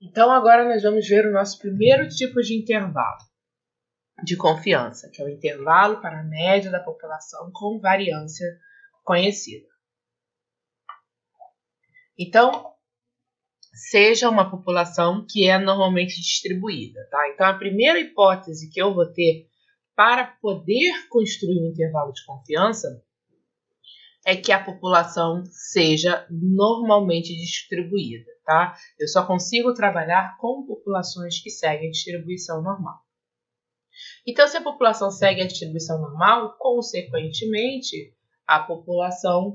Então, agora nós vamos ver o nosso primeiro tipo de intervalo de confiança, que é o intervalo para a média da população com variância conhecida. Então, seja uma população que é normalmente distribuída, tá? Então, a primeira hipótese que eu vou ter para poder construir um intervalo de confiança é que a população seja normalmente distribuída, tá? Eu só consigo trabalhar com populações que seguem a distribuição normal. Então, se a população segue a distribuição normal, consequentemente, a população,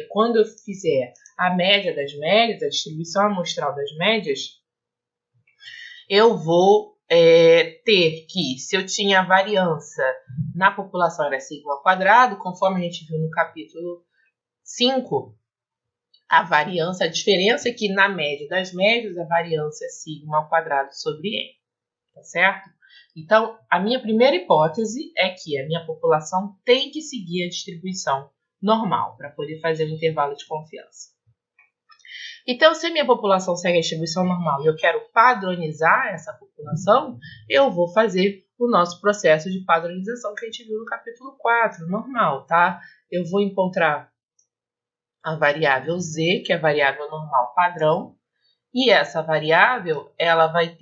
quando eu fizer a média das médias, a distribuição amostral das médias, eu vou ter que, se eu tinha a variância na população era sigma ao quadrado, conforme a gente viu no capítulo 5, a diferença é que na média das médias, a variância é sigma ao quadrado sobre n, tá certo? Então, a minha primeira hipótese é que a minha população tem que seguir a distribuição normal para poder fazer o intervalo de confiança. Então, se a minha população segue a distribuição normal e eu quero padronizar essa população, eu vou fazer o nosso processo de padronização que a gente viu no capítulo 4, normal, tá? Eu vou encontrar a variável z, que é a variável normal padrão, e essa variável, ela vai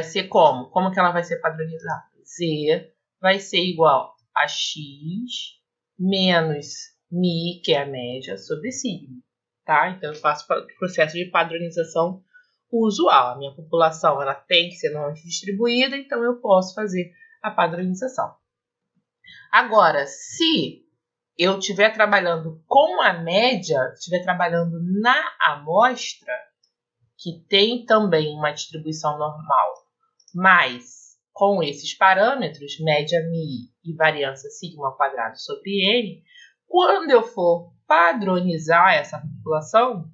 ser como? Como que ela vai ser padronizada? Z vai ser igual a x menos mi, que é a média, sobre sigma, tá? Então, eu faço o processo de padronização usual. A minha população ela tem que ser normalmente distribuída, então eu posso fazer a padronização. Agora, se eu estiver trabalhando com a média, estiver trabalhando na amostra, que tem também uma distribuição normal, mas com esses parâmetros, média mi e variância sigma ao quadrado sobre n, quando eu for padronizar essa população,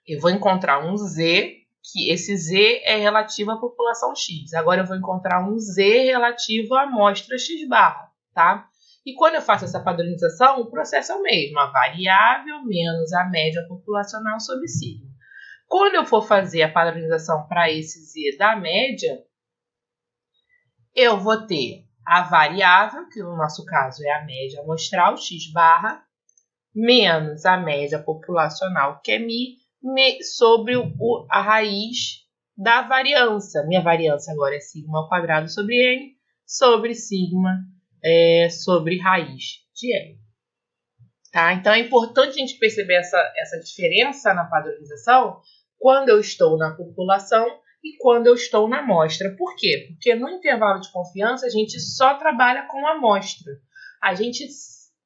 eu vou encontrar um z, que esse z é relativo à população x. Agora eu vou encontrar um z relativo à amostra x barra, tá? E quando eu faço essa padronização, o processo é o mesmo, a variável menos a média populacional sobre sigma. Quando eu for fazer a padronização para esse z da média, eu vou ter a variável, que no nosso caso é a média amostral, x barra, menos a média populacional, que é mi, sobre a raiz da variância. Minha variância agora é sigma ao quadrado sobre n, sobre sigma sobre raiz de n. Tá? Então, é importante a gente perceber essa diferença na padronização quando eu estou na população e quando eu estou na amostra. Por quê? Porque no intervalo de confiança a gente só trabalha com a amostra. A gente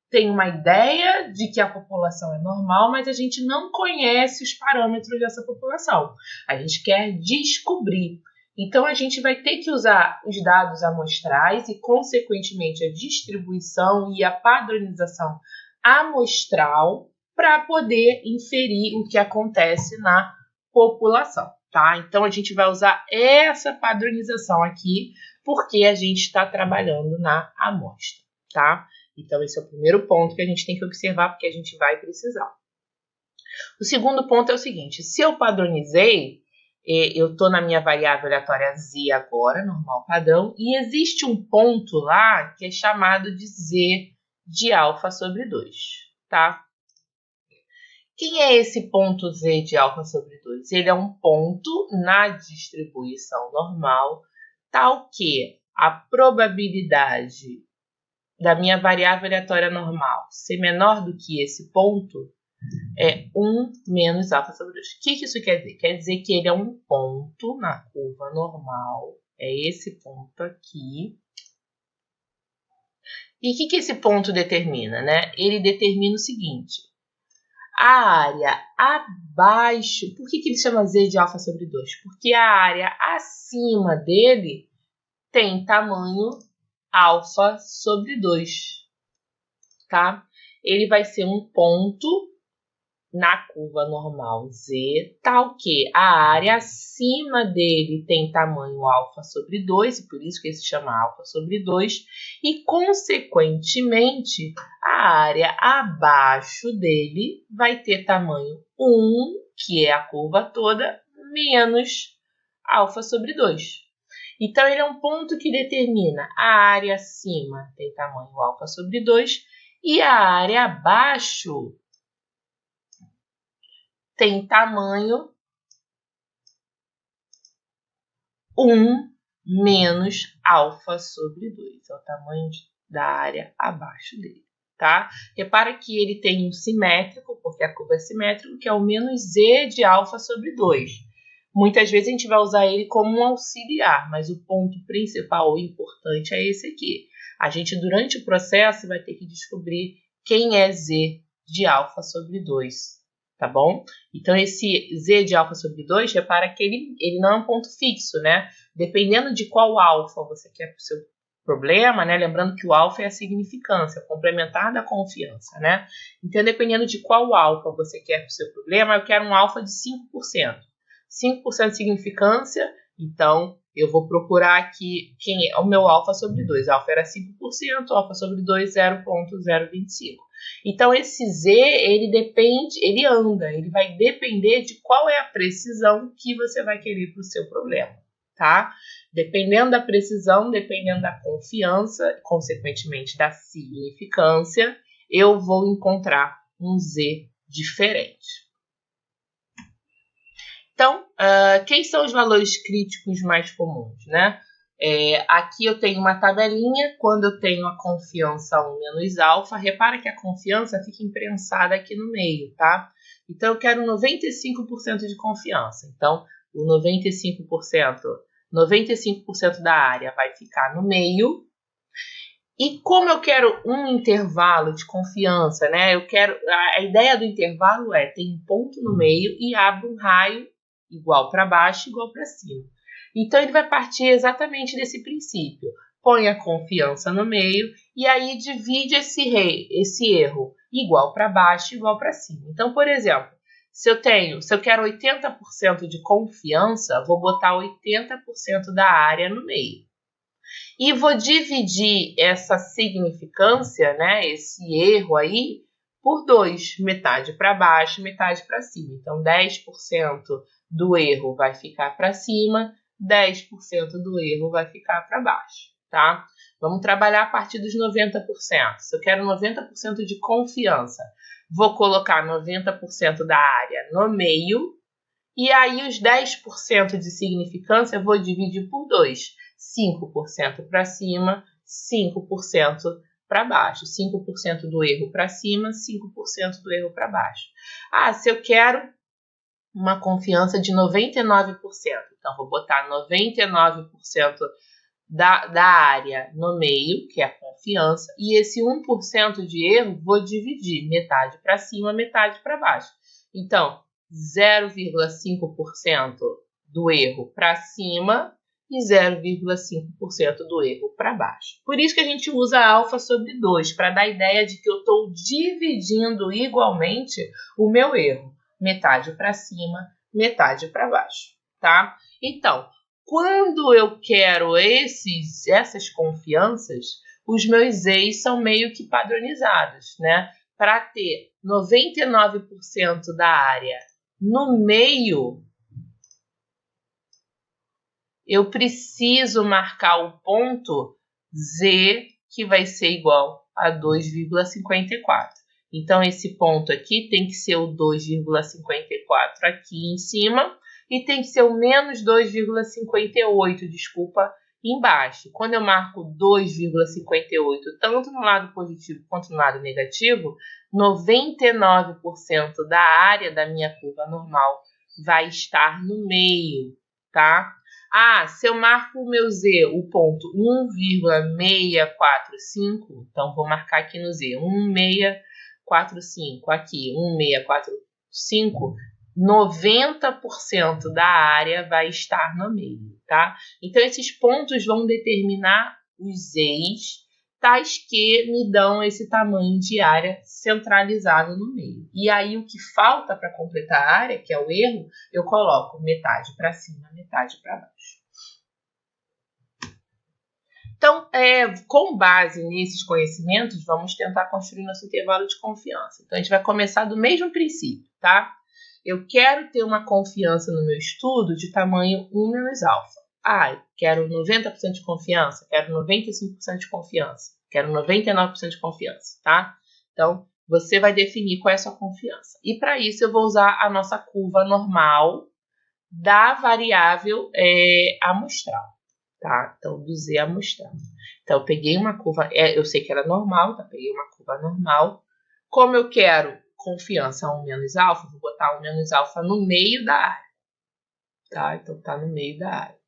tem uma ideia de que a população é normal, mas a gente não conhece os parâmetros dessa população. A gente quer descobrir. Então, a gente vai ter que usar os dados amostrais e, consequentemente, a distribuição e a padronização amostral para poder inferir o que acontece na população, tá? Então, a gente vai usar essa padronização aqui porque a gente está trabalhando na amostra, tá? Então, esse é o primeiro ponto que a gente tem que observar porque a gente vai precisar. O segundo ponto é o seguinte, se eu padronizei, eu estou na minha variável aleatória z agora, normal padrão, e existe um ponto lá que é chamado de z de alfa sobre 2, tá? Quem é esse ponto z de alfa sobre 2? Ele é um ponto na distribuição normal, tal que a probabilidade da minha variável aleatória normal ser menor do que esse ponto é 1 menos alfa sobre 2. O que isso quer dizer? Quer dizer que ele é um ponto na curva normal, é esse ponto aqui. E o que esse ponto determina, né? Ele determina o seguinte, a área abaixo, por que ele chama z de alfa sobre 2? Porque a área acima dele tem tamanho alfa sobre 2, tá? Ele vai ser um ponto na curva normal Z, tal que a área acima dele tem tamanho alfa sobre 2, e por isso que ele se chama alfa sobre 2, e, consequentemente, a área abaixo dele vai ter tamanho 1, que é a curva toda, menos alfa sobre 2. Então, ele é um ponto que determina a área acima tem tamanho alfa sobre 2 e a área abaixo tem tamanho 1 menos alfa sobre 2. É o tamanho da área abaixo dele, tá? Repara que ele tem um simétrico, porque a curva é simétrica, que é o menos z de alfa sobre 2. Muitas vezes a gente vai usar ele como um auxiliar, mas o ponto principal e importante é esse aqui. A gente, durante o processo, vai ter que descobrir quem é z de alfa sobre 2. Tá bom? Então, esse z de alfa sobre 2, repara que ele não é um ponto fixo, né? Dependendo de qual alfa você quer para o seu problema, né? Lembrando que o alfa é a significância, complementar da confiança, né? Então, dependendo de qual alfa você quer para o seu problema, eu quero um alfa de 5%. 5% de significância, então eu vou procurar aqui quem é o meu alfa sobre 2. Alfa era 5%, alfa sobre 2, 0,025. Então, esse z, ele vai depender de qual é a precisão que você vai querer para o seu problema, tá? Dependendo da precisão, dependendo da confiança, consequentemente da significância, eu vou encontrar um z diferente. Então, quem são os valores críticos mais comuns, né? Aqui eu tenho uma tabelinha, quando eu tenho a confiança 1 menos alfa, repara que a confiança fica imprensada aqui no meio, tá? Então, eu quero 95% de confiança. Então, o 95% da área vai ficar no meio. E como eu quero um intervalo de confiança, né? A ideia do intervalo tem um ponto no meio e abre um raio igual para baixo, igual para cima. Então, ele vai partir exatamente desse princípio. Põe a confiança no meio e aí divide esse erro igual para baixo, igual para cima. Então, por exemplo, se eu quero 80% de confiança, vou botar 80% da área no meio. E vou dividir essa significância, né, esse erro aí, por 2. Metade para baixo, metade para cima. Então, 10% do erro vai ficar para cima, 10% do erro vai ficar para baixo, tá? Vamos trabalhar a partir dos 90%. Se eu quero 90% de confiança, vou colocar 90% da área no meio, e aí os 10% de significância eu vou dividir por 2. 5% para cima, 5% para baixo. 5% do erro para cima, 5% do erro para baixo. Se eu quero uma confiança de 99%, então vou botar 99% da área no meio, que é a confiança, e esse 1% de erro vou dividir metade para cima, metade para baixo. Então, 0,5% do erro para cima e 0,5% do erro para baixo. Por isso que a gente usa alfa sobre 2, para dar a ideia de que eu estou dividindo igualmente o meu erro. Metade para cima, metade para baixo, tá? Então, quando eu quero essas confianças, os meus Z's são meio que padronizados, né? Para ter 99% da área no meio, eu preciso marcar o ponto Z, que vai ser igual a 2,54. Então, esse ponto aqui tem que ser o 2,54 aqui em cima e tem que ser o menos 2,58, desculpa, embaixo. Quando eu marco 2,58 tanto no lado positivo quanto no lado negativo, 99% da área da minha curva normal vai estar no meio, tá? Se eu marco o meu Z, o ponto 1,645, então vou marcar aqui no Z, 1,645, aqui, 1,645, 90% da área vai estar no meio, tá? Então, esses pontos vão determinar os Z's, tais que me dão esse tamanho de área centralizado no meio. E aí o que falta para completar a área, que é o erro, eu coloco metade para cima, metade para baixo. Então, com base nesses conhecimentos, vamos tentar construir nosso intervalo de confiança. Então, a gente vai começar do mesmo princípio, tá? Eu quero ter uma confiança no meu estudo de tamanho 1 menos alfa. Eu quero 90% de confiança, quero 95% de confiança, quero 99% de confiança, tá? Então, você vai definir qual é a sua confiança. E para isso, eu vou usar a nossa curva normal da variável amostral. Tá? Então, do Z amostral. Então, eu peguei uma curva, eu sei que era normal, então peguei uma curva normal. Como eu quero confiança 1 menos alfa, vou botar 1 menos alfa no meio da área. Tá? Então, tá no meio da área.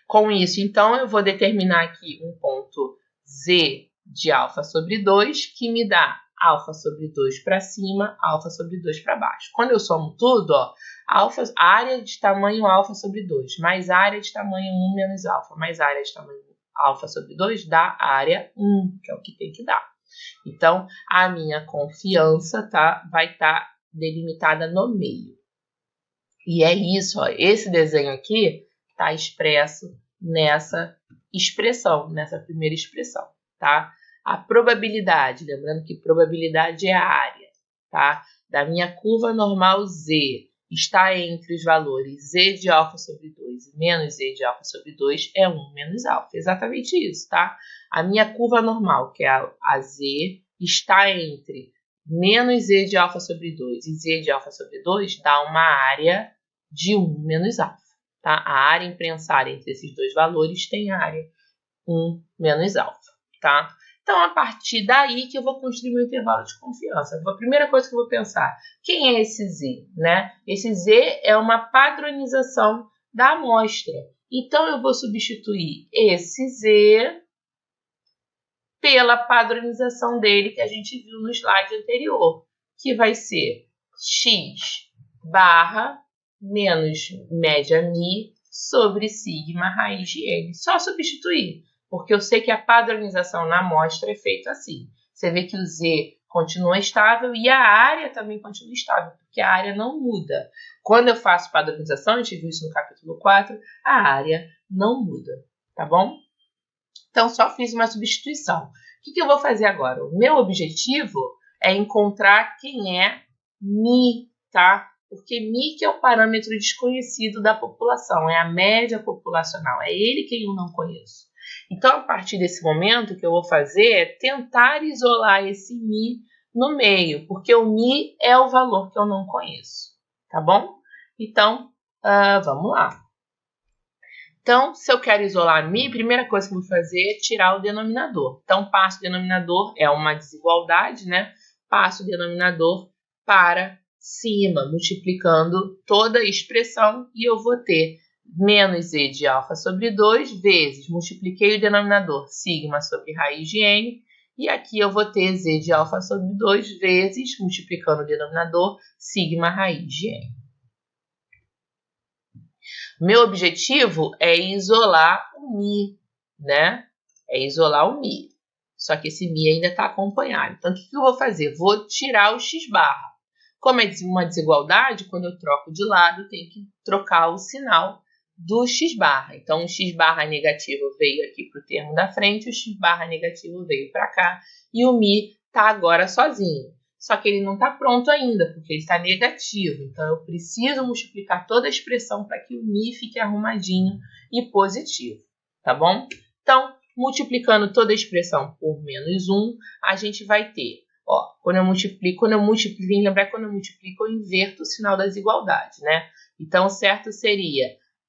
Com isso, então, eu vou determinar aqui um ponto Z de alfa sobre 2, que me dá alfa sobre 2 para cima, alfa sobre 2 para baixo. Quando eu somo tudo, ó, área de tamanho alfa sobre 2, mais área de tamanho 1 menos alfa, mais área de tamanho alfa sobre 2, dá área 1, que é o que tem que dar. Então, a minha confiança vai estar delimitada no meio. E é isso, ó, esse desenho aqui está expresso nessa expressão, nessa primeira expressão, tá? A probabilidade, lembrando que probabilidade é a área, tá? Da minha curva normal Z está entre os valores Z de alfa sobre 2 e menos Z de alfa sobre 2 é 1 menos alfa. Exatamente isso, tá? A minha curva normal, que é a Z, está entre menos Z de alfa sobre 2 e Z de alfa sobre 2 dá uma área de 1 menos alfa. Tá? A área imprensada entre esses dois valores tem área 1 menos alfa. Tá? Então, a partir daí que eu vou construir meu intervalo de confiança. A primeira coisa que eu vou pensar, quem é esse Z? Né? Esse Z é uma padronização da amostra. Então, eu vou substituir esse Z pela padronização dele que a gente viu no slide anterior, que vai ser x barra menos média mi sobre sigma raiz de n. Só substituir, porque eu sei que a padronização na amostra é feita assim. Você vê que o z continua estável e a área também continua estável, porque a área não muda. Quando eu faço padronização, a gente viu isso no capítulo 4, a área não muda, tá bom? Então, só fiz uma substituição. O que eu vou fazer agora? O meu objetivo é encontrar quem é mi, tá? Porque mi que é o parâmetro desconhecido da população, é a média populacional, é ele quem eu não conheço. Então, a partir desse momento, o que eu vou fazer é tentar isolar esse mi no meio, porque o mi é o valor que eu não conheço, tá bom? Então, vamos lá. Então, se eu quero isolar mi, a primeira coisa que eu vou fazer é tirar o denominador. Então, passo o denominador, é uma desigualdade, né? Passo o denominador para cima, multiplicando toda a expressão, e eu vou ter menos z de alfa sobre 2 vezes, multipliquei o denominador, sigma sobre raiz de n, e aqui eu vou ter z de alfa sobre 2 vezes, multiplicando o denominador, sigma raiz de n. Meu objetivo é isolar o mi, né? É isolar o mi. Só que esse mi ainda está acompanhado. Então, o que eu vou fazer? Vou tirar o x barra. Como é uma desigualdade, quando eu troco de lado, eu tenho que trocar o sinal do x barra. Então, o x barra negativo veio aqui para o termo da frente, o x barra negativo veio para cá, e o mi está agora sozinho. Só que ele não está pronto ainda, porque ele está negativo. Então, eu preciso multiplicar toda a expressão para que o mi fique arrumadinho e positivo, tá bom? Então, multiplicando toda a expressão por menos 1, a gente vai ter, ó, quando eu multiplico, lembrar que quando eu multiplico, eu inverto o sinal das igualdades, né? Então, o certo seria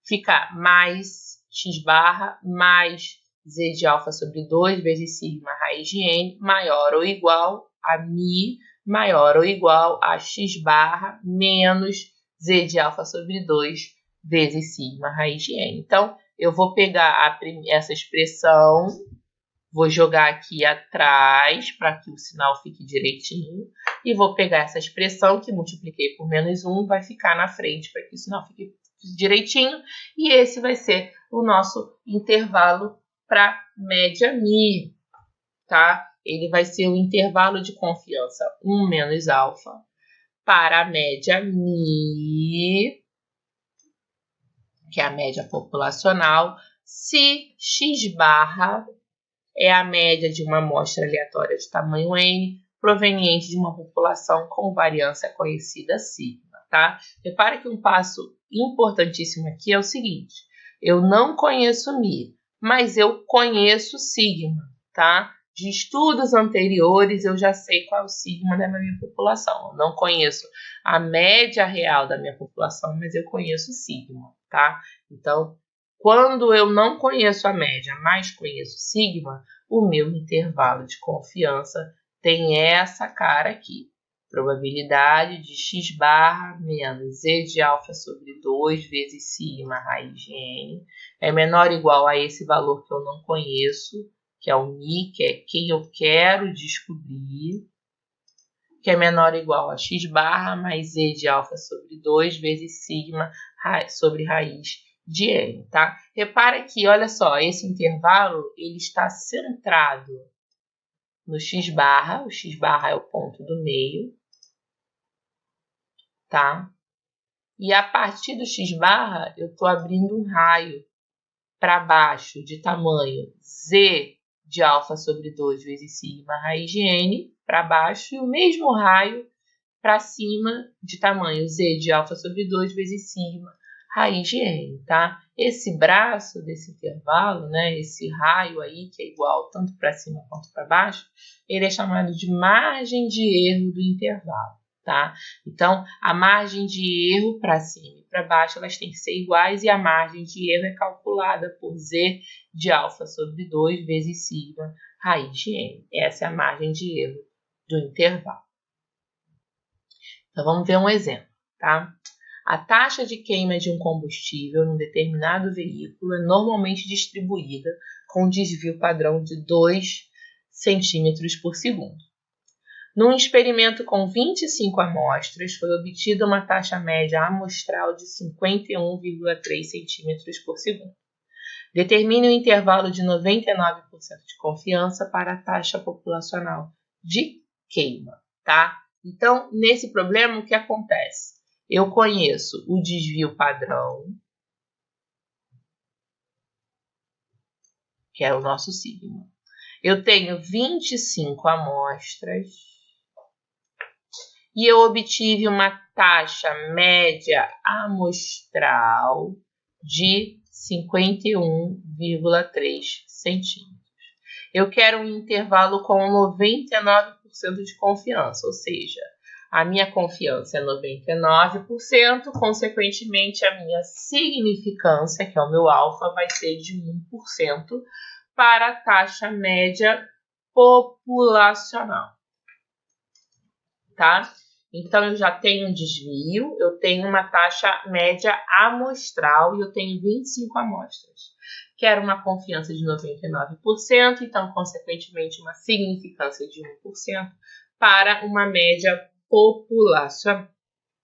ficar mais x barra mais z de alfa sobre 2 vezes sigma raiz de n maior ou igual a mi maior ou igual a x barra menos z de alfa sobre 2 vezes sigma raiz de n. Então, eu vou pegar essa expressão, vou jogar aqui atrás para que o sinal fique direitinho, e vou pegar essa expressão que multipliquei por menos 1, vai ficar na frente para que o sinal fique direitinho, e esse vai ser o nosso intervalo para média mi. tá? Ele vai ser o intervalo de confiança 1 menos alfa para a média mi, que é a média populacional, se x barra é a média de uma amostra aleatória de tamanho n, proveniente de uma população com variância conhecida sigma, tá? Repare que um passo importantíssimo aqui é o seguinte: eu não conheço mi, mas eu conheço sigma, tá? De estudos anteriores, eu já sei qual é o sigma da minha população. Eu não conheço a média real da minha população, mas eu conheço o sigma, tá? Então, quando eu não conheço a média, mas conheço sigma, o meu intervalo de confiança tem essa cara aqui. Probabilidade de x barra menos z de alfa sobre 2 vezes sigma raiz de n é menor ou igual a esse valor que eu não conheço, que é o mi, que é quem eu quero descobrir, que é menor ou igual a x barra mais z de alfa sobre 2 vezes sigma sobre raiz de n, tá? Repara que, olha só, esse intervalo ele está centrado no x barra, o x barra é o ponto do meio, tá? E a partir do x barra eu estou abrindo um raio para baixo de tamanho z de alfa sobre 2 vezes sigma raiz de n para baixo e o mesmo raio para cima de tamanho z de alfa sobre 2 vezes sigma raiz de n, tá? Esse braço desse intervalo, né, esse raio aí que é igual tanto para cima quanto para baixo, ele é chamado de margem de erro do intervalo, tá? Então, a margem de erro para cima e para baixo, elas têm que ser iguais e a margem de erro é calculada por z de alfa sobre 2 vezes sigma raiz de n. Essa é a margem de erro do intervalo. Então, vamos ver um exemplo, tá? A taxa de queima de um combustível num determinado veículo é normalmente distribuída com um desvio padrão de 2 centímetros por segundo. Num experimento com 25 amostras, foi obtida uma taxa média amostral de 51,3 centímetros por segundo. Determine o intervalo de 99% de confiança para a taxa populacional de queima, tá? Então, nesse problema, o que acontece? Eu conheço o desvio padrão, que é o nosso sigma. Eu tenho 25 amostras e eu obtive uma taxa média amostral de 51,3 centímetros. Eu quero um intervalo com 99% de confiança, ou seja, a minha confiança é 99%, consequentemente a minha significância, que é o meu alfa, vai ser de 1% para a taxa média populacional, tá? Então, eu já tenho um desvio, eu tenho uma taxa média amostral e eu tenho 25 amostras. Quero uma confiança de 99%, então, consequentemente, uma significância de 1% para uma média populacional,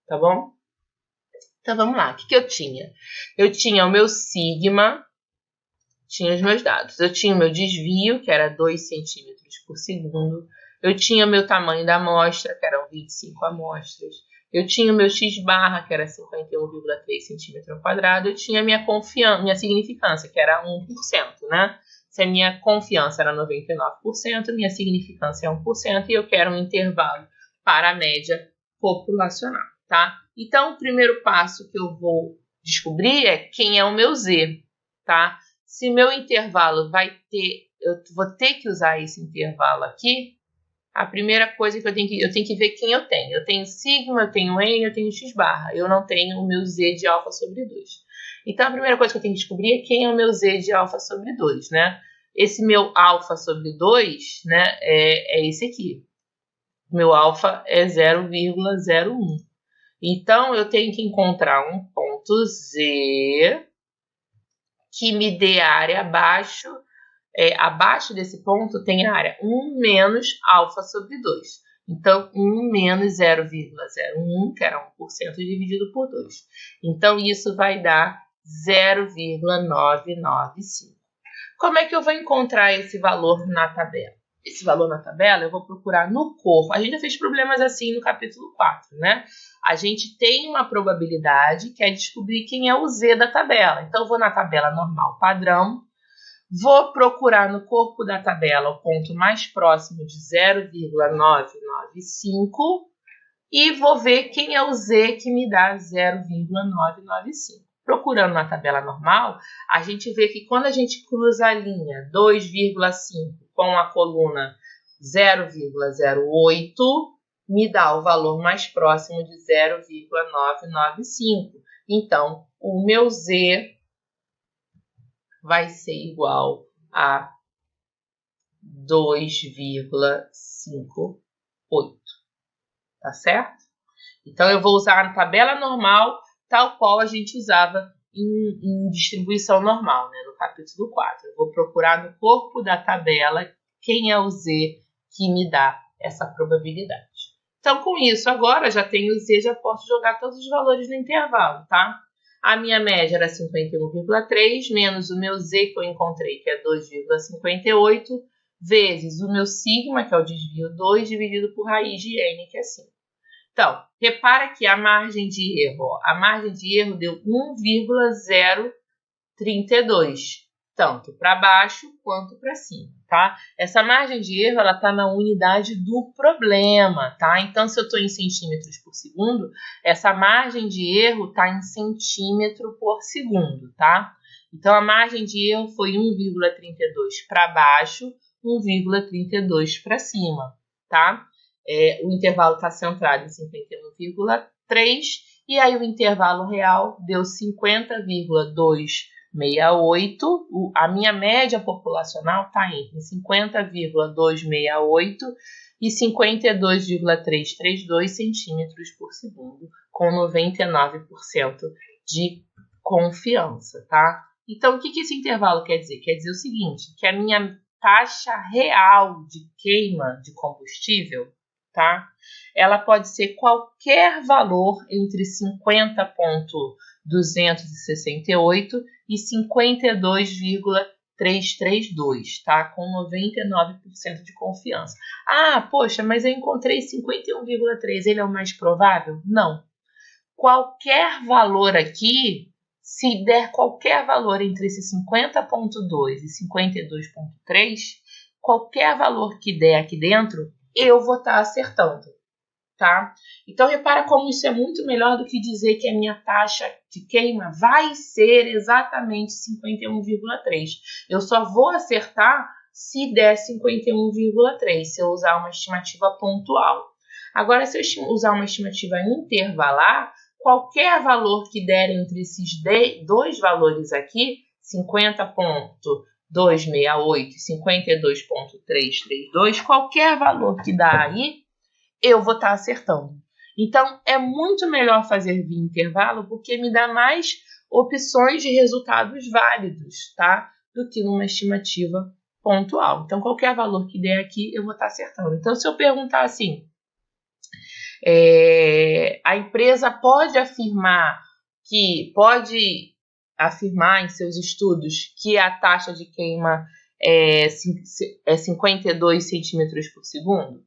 tá bom? Então, vamos lá. O que eu tinha? Eu tinha o meu sigma, tinha os meus dados. Eu tinha o meu desvio, que era 2 centímetros por segundo. Eu tinha o meu tamanho da amostra, que eram 25 amostras. Eu tinha o meu x barra, que era 51,3 centímetro ao quadrado. Eu tinha a minha significância, que era 1%, né? Se a minha confiança era 99%, minha significância é 1%, e eu quero um intervalo para a média populacional, tá? Então, o primeiro passo que eu vou descobrir é quem é o meu z, tá? Se meu intervalo eu vou ter que usar esse intervalo aqui, a primeira coisa que eu tenho que ver quem eu tenho. Eu tenho sigma, eu tenho n, eu tenho x barra. Eu não tenho o meu z de alfa sobre 2. Então, a primeira coisa que eu tenho que descobrir é quem é o meu z de alfa sobre 2, né? Esse meu alfa sobre 2, né, é esse aqui. Meu alfa é 0,01. Então, eu tenho que encontrar um ponto z que me dê área abaixo. Abaixo desse ponto tem a área 1 menos alfa sobre 2. Então, 1 menos 0,01, que era 1% dividido por 2. Então, isso vai dar 0,995. Como é que eu vou encontrar esse valor na tabela? esse valor na tabela, eu vou procurar no corpo. A gente já fez problemas assim no capítulo 4, né? A gente tem uma probabilidade que é descobrir quem é o Z da tabela. Então, eu vou na tabela normal padrão, vou procurar no corpo da tabela o ponto mais próximo de 0,995 e vou ver quem é o Z que me dá 0,995. Procurando na tabela normal, a gente vê que quando a gente cruza a linha 2,5 com a coluna 0,08, me dá o valor mais próximo de 0,995. Então, o meu Z vai ser igual a 2,58. Tá certo? Então, eu vou usar a tabela normal, tal qual a gente usava em distribuição normal, né, no capítulo 4. Eu vou procurar no corpo da tabela quem é o Z que me dá essa probabilidade. Então, com isso, agora já tenho o Z, já posso jogar todos os valores no intervalo, tá? A minha média era 51,3, menos o meu Z que eu encontrei, que é 2,58, vezes o meu sigma, que é o desvio 2, dividido por raiz de N, que é 5. Então, repara que a margem de erro deu 1,032, tanto para baixo quanto para cima, tá? Essa margem de erro, ela está na unidade do problema, tá? Então, se eu estou em centímetros por segundo, essa margem de erro está em centímetro por segundo, tá? Então, a margem de erro foi 1,32 para baixo, 1,32 para cima, tá? O intervalo está centrado em 51,3 e aí o intervalo real deu 50,268. A minha média populacional está entre 50,268 e 52,332 centímetros por segundo, com 99% de confiança, tá? Então, o que esse intervalo quer dizer? Quer dizer o seguinte, que a minha taxa real de queima de combustível, tá? Ela pode ser qualquer valor entre 50,268 e 52,332, tá? Com 99% de confiança. Ah, poxa, mas eu encontrei 51,3, ele é o mais provável? Não. Qualquer valor aqui, se der qualquer valor entre esse 50,2 e 52,3, qualquer valor que der aqui dentro, eu vou estar acertando, tá? Então, repara como isso é muito melhor do que dizer que a minha taxa de queima vai ser exatamente 51,3. Eu só vou acertar se der 51,3, se eu usar uma estimativa pontual. Agora, se eu usar uma estimativa intervalar, qualquer valor que der entre esses dois valores aqui, 50,268 e 52,332, qualquer valor que dá aí, eu vou estar acertando. Então, é muito melhor fazer via intervalo, porque me dá mais opções de resultados válidos, tá? Do que numa estimativa pontual. Então, qualquer valor que der aqui, eu vou estar acertando. Então, se eu perguntar assim, a empresa pode afirmar em seus estudos que a taxa de queima é 52 centímetros por segundo?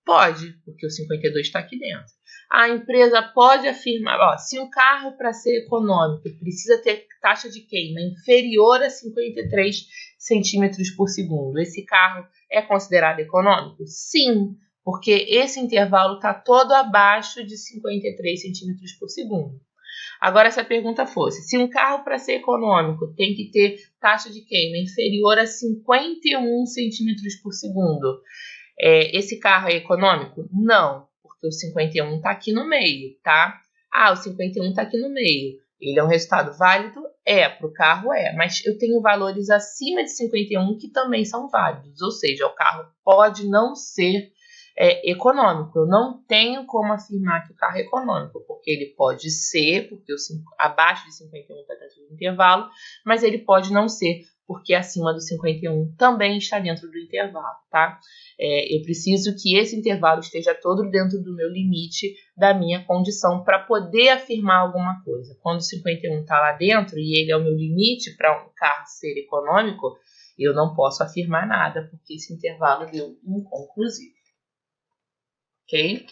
Pode, porque o 52 está aqui dentro. A empresa pode afirmar, se um carro, para ser econômico, precisa ter taxa de queima inferior a 53 centímetros por segundo, esse carro é considerado econômico? Sim, porque esse intervalo está todo abaixo de 53 centímetros por segundo. Agora, se a pergunta fosse, se um carro, para ser econômico, tem que ter taxa de queima inferior a 51 centímetros por segundo, esse carro é econômico? Não, porque o 51 está aqui no meio, tá? O 51 está aqui no meio. Ele é um resultado válido? Para o carro mas eu tenho valores acima de 51 que também são válidos, ou seja, o carro pode não ser econômico. Eu não tenho como afirmar que o carro é econômico, porque ele pode ser, porque abaixo de 51 está dentro do intervalo, mas ele pode não ser, porque acima do 51 também está dentro do intervalo, tá? Eu preciso que esse intervalo esteja todo dentro do meu limite, da minha condição, para poder afirmar alguma coisa. Quando o 51 está lá dentro e ele é o meu limite para um carro ser econômico, Eu não posso afirmar nada, porque esse intervalo deu inconclusivo. Ok?